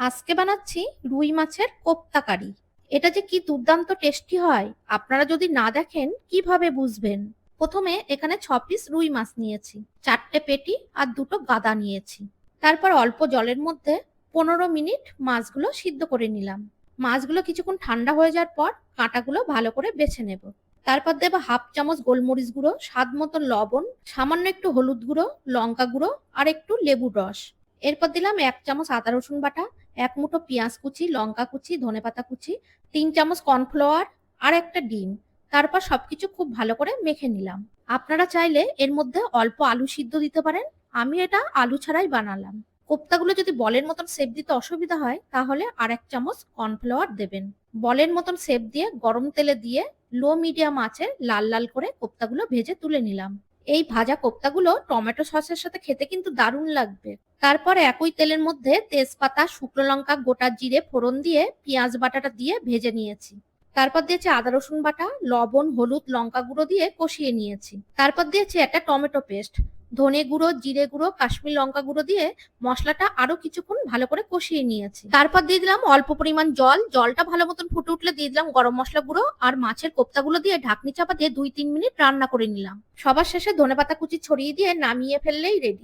আজকে বানাচ্ছি রুই মাছের কোপ্তা কারি। এটা যে কি দুর্দান্ত টেস্টি হয়, আপনারা যদি না দেখেন কিভাবে বুঝবেন। প্রথমে এখানে 6 পিস রুই মাছ নিয়েছি, 4টে পেটি আর 2টো গাদা নিয়েছি। তারপর অল্প জলের মধ্যে 15 মিনিট মাছগুলো সিদ্ধ করে নিলাম। মাছগুলো কিছুক্ষণ ঠান্ডা হয়ে যাওয়ার পর কাঁটাগুলো ভালো করে বেছে নেব। তারপর দেব হাফ চামচ গোলমরিচ গুঁড়ো, স্বাদ মতন লবণ, সামান্য একটু হলুদ গুঁড়ো, লঙ্কা গুঁড়ো আর একটু লেবুর রস। এরপর দিলাম 1 চামচ আদা রসুন বাটা, 1 মুঠো পেঁয়াজ কুচি, লঙ্কা কুচি, ধনেপাতা কুচি, 3 চামচ কর্নফ্লাওয়ার আর একটা ডিম। তারপর সবকিছু খুব ভালো করে মেখে নিলাম। আপনারা চাইলে এর মধ্যে অল্প আলু সিদ্ধ দিতে পারেন। আমি এটা আলু ছাড়াই বানালাম। কোপ্তাগুলো যদি বলের মতন শেপ দিতে অসুবিধা হয় তাহলে আর 1 চামচ কর্নফ্লাওয়ার দেবেন। বলের মতন শেপ দিয়ে গরম তেলে দিয়ে লো মিডিয়াম আঁচে লাল লাল করে কোপ্তাগুলো ভেজে তুলে নিলাম। এই ভাজা কোপ্তাগুলো টমেটো সসের সাথে খেতে কিন্তু দারুণ লাগবে। তারপর একই তেলের মধ্যে তেজপাতা, শুকনো লঙ্কা, গোটা জিরে ফোড়ন দিয়ে পেঁয়াজ বাটাটা দিয়ে ভেজে নিয়েছি। তারপর দিয়েছি আদা রসুন বাটা, লবণ, হলুদ, লঙ্কা গুঁড়ো দিয়ে কষিয়ে নিয়েছি। তারপর দিয়েছি একটা টমেটো পেস্ট, ধনে গুঁড়ো, জিরে গুঁড়ো, কাশ্মীর লঙ্কা গুঁড়ো দিয়ে মশলাটা আরো কিছুক্ষণ ভালো করে কষিয়ে নিয়েছি। তারপর দিয়ে দিলাম অল্প পরিমাণ জল। জলটা ভালো মতন ফুটে উঠলে দিয়ে দিলাম গরম মশলা গুঁড়ো আর মাছের কোপ্তাগুলো দিয়ে ঢাকনি চাপা দিয়ে 2-3 মিনিট রান্না করে নিলাম। সবার শেষে ধনেপাতা কুচি ছড়িয়ে দিয়ে নামিয়ে ফেললেই রেডি।